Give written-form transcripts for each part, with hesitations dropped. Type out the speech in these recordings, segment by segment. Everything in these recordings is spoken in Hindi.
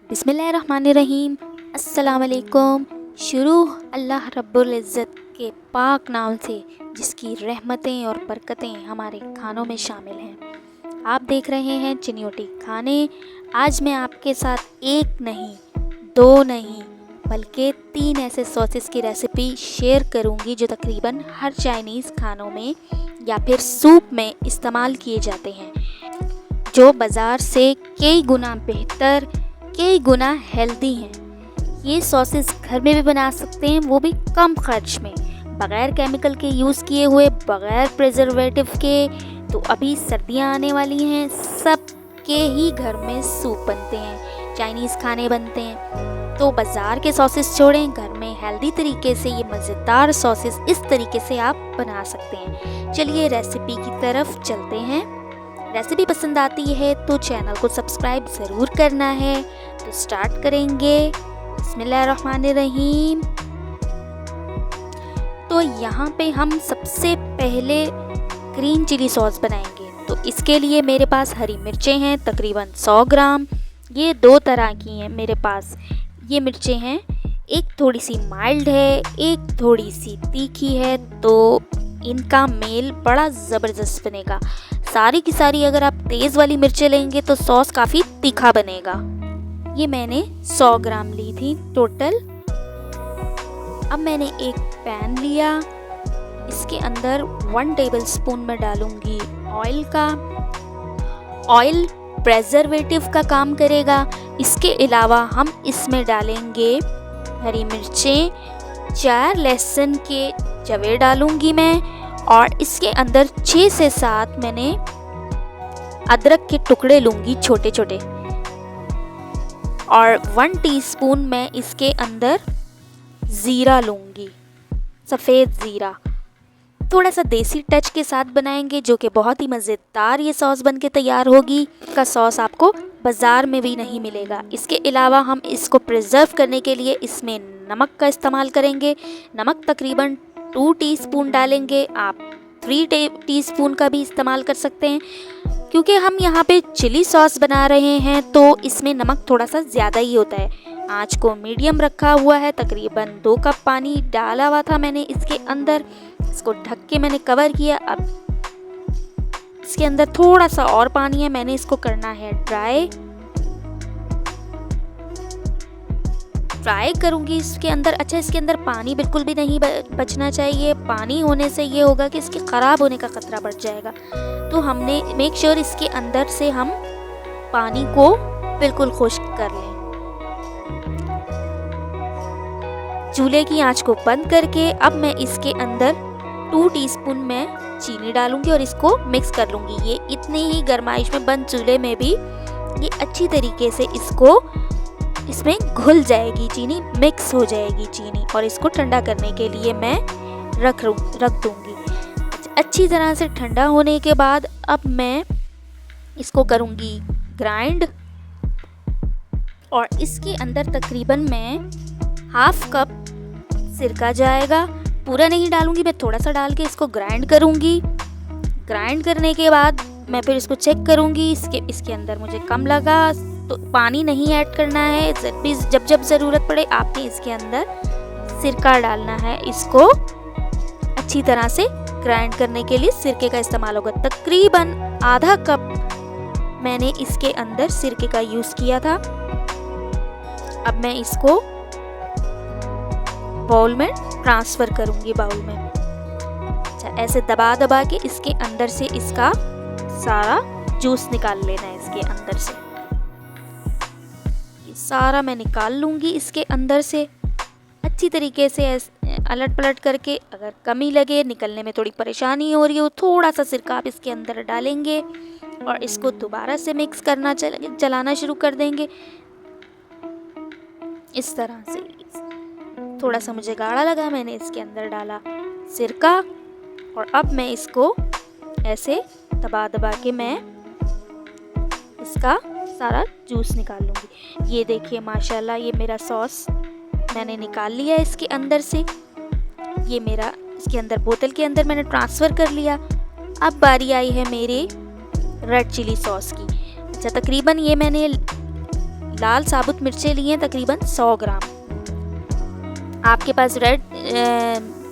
बिस्मिल्लाहिर्रहमानिर्रहीम। अस्सलाम वालेकुम। शुरू अल्लाह रब्बुल इज़्ज़त के पाक नाम से जिसकी रहमतें और बरकतें हमारे खानों में शामिल हैं। आप देख रहे हैं चिनियोटी खाने। आज मैं आपके साथ एक नहीं, दो नहीं, बल्कि 3 ऐसे सॉसेस की रेसिपी शेयर करूंगी जो तकरीबन हर चाइनीज़ खानों में या फिर सूप में इस्तेमाल किए जाते हैं, जो बाज़ार से कई गुना बेहतर, कई गुना हेल्दी हैं। ये सॉसेस घर में भी बना सकते हैं, वो भी कम खर्च में, बग़ैर केमिकल के यूज़ किए हुए, बग़ैर प्रिजर्वेटिव के। तो अभी सर्दियाँ आने वाली हैं, सब के ही घर में सूप बनते हैं, चाइनीज़ खाने बनते हैं। तो बाज़ार के सॉसेस छोड़ें, घर में हेल्दी तरीके से ये मज़ेदार सॉसेस इस तरीके से आप बना सकते हैं। चलिए रेसिपी की तरफ चलते हैं। रेसिपी पसंद आती है तो चैनल को सब्सक्राइब ज़रूर करना है। तो स्टार्ट करेंगे। बिस्मिल्लाहिर्रहमानिर्रहीम। तो यहाँ पे हम सबसे पहले ग्रीन चिली सॉस बनाएंगे। तो इसके लिए मेरे पास हरी मिर्चें हैं तकरीबन 100 ग्राम। ये 2 तरह की हैं मेरे पास। ये मिर्चें हैं, एक थोड़ी सी माइल्ड है, एक थोड़ी सी तीखी है। तो इनका मेल बड़ा ज़बरदस्त बनेगा। सारी की सारी अगर आप तेज़ वाली मिर्चें लेंगे तो सॉस काफ़ी तीखा बनेगा। ये मैंने 100 ग्राम ली थी टोटल। अब मैंने एक पैन लिया, इसके अंदर 1 टेबलस्पून में डालूंगी ऑयल का। ऑयल प्रेजर्वेटिव का काम करेगा। इसके अलावा हम इसमें डालेंगे हरी मिर्चें, 4 लहसुन के जवे डालूंगी मैं, और इसके अंदर 6 से 7 मैंने अदरक के टुकड़े लूँगी छोटे छोटे, और 1 टीस्पून मैं इसके अंदर ज़ीरा लूँगी, सफ़ेद ज़ीरा। थोड़ा सा देसी टच के साथ बनाएंगे, जो कि बहुत ही मज़ेदार ये सॉस बन के तैयार होगी। का सॉस आपको बाज़ार में भी नहीं मिलेगा। इसके अलावा हम इसको प्रिजर्व करने के लिए इसमें नमक का इस्तेमाल करेंगे। नमक तकरीबन 2 टीस्पून डालेंगे। आप 3 टीस्पून का भी इस्तेमाल कर सकते हैं, क्योंकि हम यहाँ पे चिली सॉस बना रहे हैं तो इसमें नमक थोड़ा सा ज़्यादा ही होता है। आँच को मीडियम रखा हुआ है। तकरीबन 2 कप पानी डाला हुआ था मैंने इसके अंदर। इसको ढक के मैंने कवर किया। अब इसके अंदर थोड़ा सा और पानी है, मैंने इसको करना है फ्राई करूँगी इसके अंदर। अच्छा, इसके अंदर पानी बिल्कुल भी नहीं बचना चाहिए। पानी होने से ये होगा कि इसके ख़राब होने का ख़तरा बढ़ जाएगा। तो हमने मेक श्योर इसके अंदर से हम पानी को बिल्कुल खुश्क कर लें। चूल्हे की आंच को बंद करके अब मैं इसके अंदर 2 टीस्पून में चीनी डालूंगी और इसको मिक्स कर लूँगी। ये इतनी ही गरमाइश में बंद चूल्हे में भी ये अच्छी तरीके से इसमें घुल जाएगी, चीनी मिक्स हो जाएगी चीनी, और इसको ठंडा करने के लिए मैं रख दूँगी। अच्छी तरह से ठंडा होने के बाद अब मैं इसको करूँगी ग्राइंड, और इसके अंदर तकरीबन मैं 1/2 कप सिरका जाएगा। पूरा नहीं डालूँगी मैं, थोड़ा सा डाल के इसको ग्राइंड करूँगी। ग्राइंड करने के बाद मैं फिर इसको चेक करूँगी। इसके अंदर मुझे कम लगा तो पानी नहीं ऐड करना है। जब जब ज़रूरत पड़े आपने इसके अंदर सिरका डालना है। इसको अच्छी तरह से ग्राइंड करने के लिए सिरके का इस्तेमाल होगा। तकरीबन आधा कप मैंने इसके अंदर सिरके का यूज़ किया था। अब मैं इसको बाउल में ट्रांसफ़र करूँगी, बाउल में। अच्छा, ऐसे दबा दबा के इसके अंदर से इसका सारा जूस निकाल लेना है। इसके अंदर से ये सारा मैं निकाल लूँगी इसके अंदर से अच्छी तरीके से अलट पलट करके। अगर कमी लगे, निकलने में थोड़ी परेशानी हो रही हो, थोड़ा सा सिरका आप इसके अंदर डालेंगे और इसको दोबारा से मिक्स करना चलाना शुरू कर देंगे इस तरह से। थोड़ा सा मुझे गाढ़ा लगा, मैंने इसके अंदर डाला सिरका, और अब मैं इसको ऐसे दबा दबा के मैं इसका सारा जूस निकाल लूँगी। ये देखिए माशाल्लाह, ये मेरा सॉस मैंने निकाल लिया इसके अंदर से। ये मेरा इसके अंदर बोतल के अंदर मैंने ट्रांसफ़र कर लिया। अब बारी आई है मेरे रेड चिली सॉस की। अच्छा, तकरीबन ये मैंने लाल साबुत मिर्चें ली हैं तकरीबन 100 ग्राम। आपके पास रेड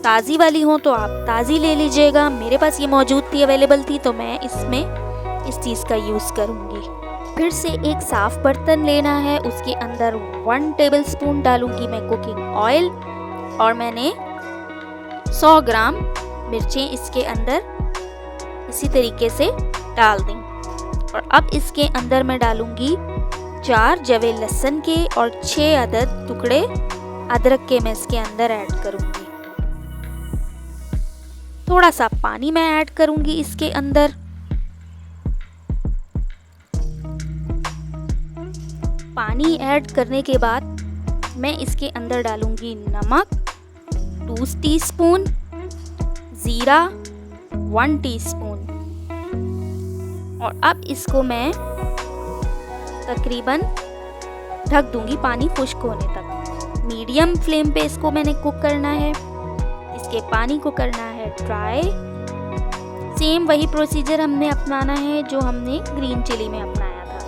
ताज़ी वाली हो तो आप ताज़ी ले लीजिएगा। मेरे पास ये मौजूद थी, अवेलेबल थी, तो मैं इसमें इस चीज़ का यूज़ करूँगी। फिर से एक साफ़ बर्तन लेना है, उसके अंदर 1 टेबलस्पून डालूँगी मैं कुकिंग ऑयल, और मैंने 100 ग्राम मिर्चें इसके अंदर इसी तरीके से डाल दी। और अब इसके अंदर मैं डालूँगी 4 जवे लहसुन के और 6 अदद टुकड़े अदरक के मैं इसके अंदर ऐड करूँगी। थोड़ा सा पानी मैं ऐड करूँगी इसके अंदर। पानी ऐड करने के बाद मैं इसके अंदर डालूँगी नमक 2 टीस्पून, ज़ीरा 1 टीस्पून, और अब इसको मैं तकरीबन ढक दूंगी पानी खुश्क होने तक। मीडियम फ्लेम पे इसको मैंने कुक करना है। इसके पानी को करना है ड्राई। सेम वही प्रोसीजर हमने अपनाना है जो हमने ग्रीन चिली में अपनाया था।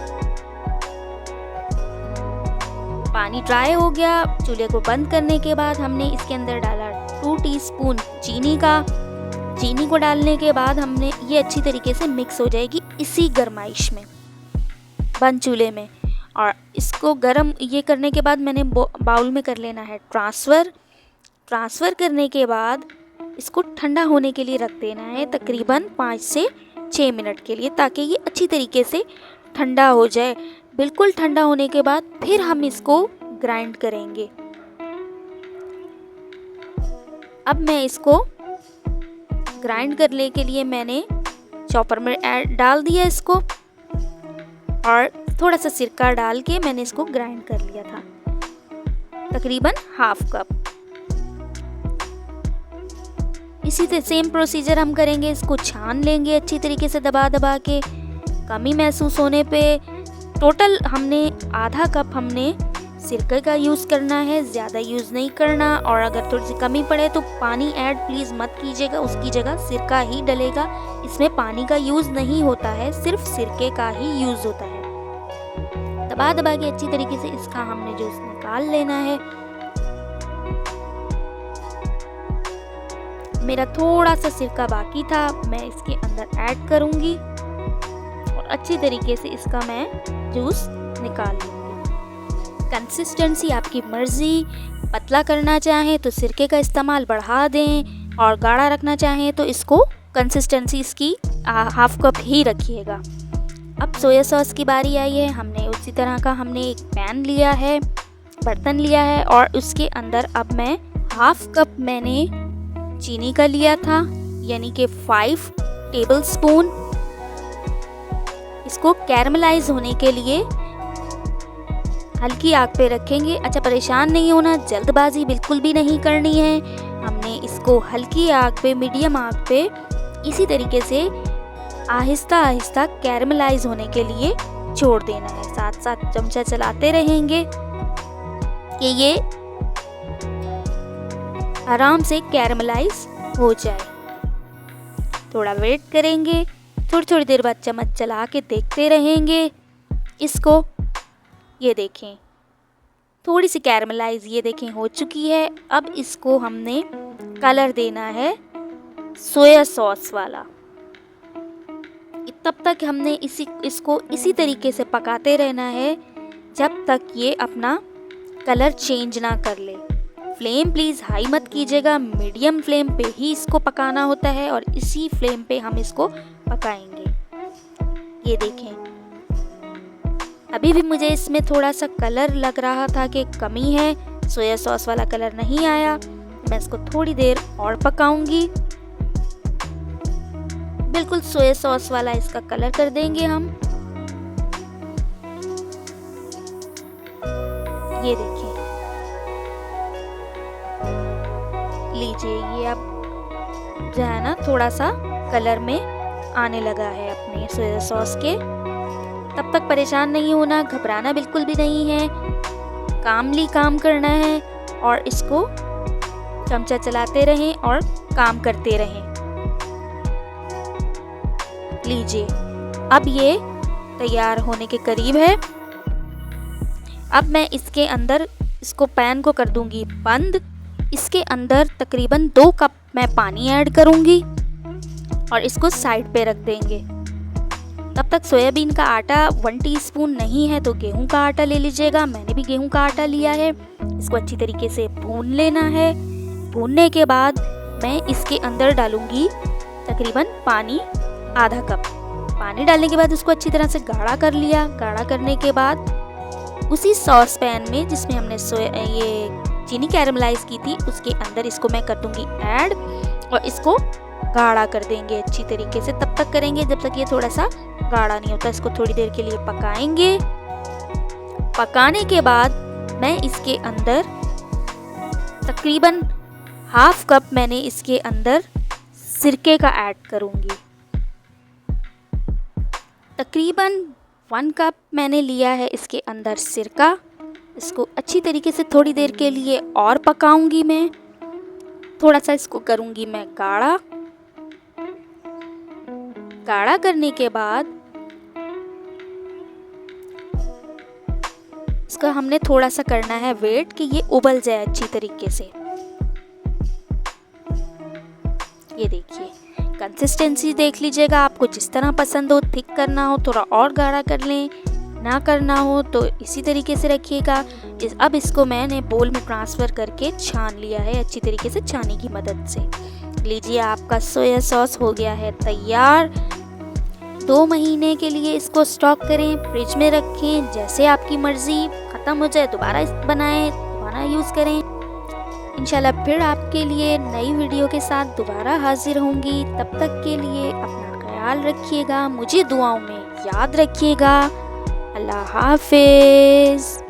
पानी ड्राई हो गया। चूल्हे को बंद करने के बाद हमने इसके अंदर डाला 2 टीस्पून चीनी का। चीनी को डालने के बाद हमने ये अच्छी तरीके से मिक्स हो जाएगी इसी गरमाइश में, बंद चूल्हे में। और इसको गरम ये करने के बाद मैंने बाउल में कर लेना है ट्रांसफ़र करने के बाद इसको ठंडा होने के लिए रख देना है तकरीबन 5 से 6 मिनट के लिए, ताकि ये अच्छी तरीके से ठंडा हो जाए। बिल्कुल ठंडा होने के बाद फिर हम इसको ग्राइंड करेंगे। अब मैं इसको ग्राइंड करने के लिए मैंने चॉपर में डाल दिया इसको, और थोड़ा सा सिरका डाल के मैंने इसको ग्राइंड कर लिया था, तकरीबन हाफ कप। इसी तरह सेम प्रोसीजर हम करेंगे। इसको छान लेंगे अच्छी तरीके से दबा दबा के। कमी महसूस होने पे टोटल हमने आधा कप हमने सिरके का यूज़ करना है, ज़्यादा यूज़ नहीं करना। और अगर थोड़ी सी कमी पड़े तो पानी ऐड प्लीज़ मत कीजिएगा, उसकी जगह सिरका ही डलेगा। इसमें पानी का यूज़ नहीं होता है, सिर्फ सिरके का ही यूज़ होता है। दबा दबा के अच्छी तरीके से इसका हमने जूस निकाल लेना है। मेरा थोड़ा सा सिरका बाकी था, मैं इसके अंदर ऐड करूँगी और अच्छी तरीके से इसका मैं जूस निकाल लूँगी। कंसिस्टेंसी आपकी मर्ज़ी, पतला करना चाहें तो सिरके का इस्तेमाल बढ़ा दें, और गाढ़ा रखना चाहें तो इसको कंसिस्टेंसी इसकी हाफ कप ही रखिएगा। अब सोया सॉस की बारी आई है। हमने उसी तरह का हमने एक पैन लिया है, बर्तन लिया है, और उसके अंदर अब मैं हाफ कप मैंने चीनी का लिया था, यानी कि 5 टेबलस्पून। इसको कैरमलाइज होने के लिए हल्की आग पे रखेंगे। अच्छा, परेशान नहीं होना, जल्दबाजी बिल्कुल भी नहीं करनी है। हमने इसको हल्की आग पे, मीडियम आग पे इसी तरीके से आहिस्ता आहिस्ता कैरमलाइज होने के लिए छोड़ देना है। साथ साथ चमचा चलाते रहेंगे कि ये आराम से कैरमलाइज हो जाए। थोड़ा वेट करेंगे, थोड़ी थोड़ी देर बाद चम्मच चला के देखते रहेंगे इसको। ये देखें थोड़ी सी कैरमलाइज ये देखें हो चुकी है। अब इसको हमने कलर देना है सोया सॉस वाला। तब तक हमने इसको इसी तरीके से पकाते रहना है जब तक ये अपना कलर चेंज ना कर ले। फ्लेम प्लीज़ हाई मत कीजिएगा, मीडियम फ्लेम पे ही इसको पकाना होता है, और इसी फ्लेम पे हम इसको पकाएंगे। ये देखें, अभी भी मुझे इसमें थोड़ा सा कलर लग रहा था कि कमी है, सोया सॉस वाला कलर नहीं आया। मैं इसको थोड़ी देर और पकाऊंगी। बिल्कुल सोया सॉस वाला इसका कलर कर देंगे हम। ये देखिए, लीजिए, ये अब जो है ना थोड़ा सा कलर में आने लगा है अपने सोया सॉस के। तब तक परेशान नहीं होना, घबराना बिल्कुल भी नहीं है, कामली काम करना है, और इसको चमचा चलाते रहें और काम करते रहें। लीजिए, अब ये तैयार होने के करीब है। अब मैं इसके अंदर इसको पैन को कर दूंगी बंद। इसके अंदर तकरीबन 2 कप मैं पानी ऐड करूंगी और इसको साइड पे रख देंगे। तब तक सोयाबीन का आटा 1 टीस्पून नहीं है तो गेहूं का आटा ले लीजिएगा। मैंने भी गेहूं का आटा लिया है। इसको अच्छी तरीके से भून लेना है। भूनने के बाद मैं इसके अंदर डालूंगी तकरीबन पानी आधा कप। पानी डालने के बाद उसको अच्छी तरह से गाढ़ा कर लिया। गाढ़ा करने के बाद उसी सॉस पैन में जिसमें हमने ये चीनी कैरमलाइज की थी उसके अंदर इसको मैं कर दूंगी ऐड और इसको गाढ़ा कर देंगे अच्छी तरीके से। तब तक करेंगे जब तक ये थोड़ा सा गाढ़ा नहीं होता। इसको थोड़ी देर के लिए पकाएंगे। पकाने के बाद मैं इसके अंदर तकरीबन हाफ कप मैंने इसके अंदर सिरके का ऐड करूंगी। तकरीबन 1 कप मैंने लिया है इसके अंदर सिरका। इसको अच्छी तरीके से थोड़ी देर के लिए और पकाऊंगी मैं। थोड़ा सा इसको करूंगी मैं गाढ़ा। गाढ़ा करने के बाद इसका हमने थोड़ा सा करना है वेट कि ये उबल जाए अच्छी तरीके से। ये देखिए कंसिस्टेंसी देख लीजिएगा, आपको जिस तरह पसंद हो, थिक करना हो थोड़ा और गाढ़ा कर लें, ना करना हो तो इसी तरीके से रखिएगा। अब इसको मैंने बोल में ट्रांसफ़र करके छान लिया है अच्छी तरीके से छानी की मदद से। लीजिए आपका सोया सॉस हो गया है तैयार। 2 महीने के लिए इसको स्टॉक करें, फ्रिज में रखें, जैसे आपकी मर्ज़ी। ख़त्म हो जाए दोबारा बनाएं, दोबारा यूज़ करें। इंशाल्लाह फिर आपके लिए नई वीडियो के साथ दोबारा हाजिर होंगी। तब तक के लिए अपना ख्याल रखिएगा, मुझे दुआओं में याद रखिएगा। अल्लाह हाफिज़।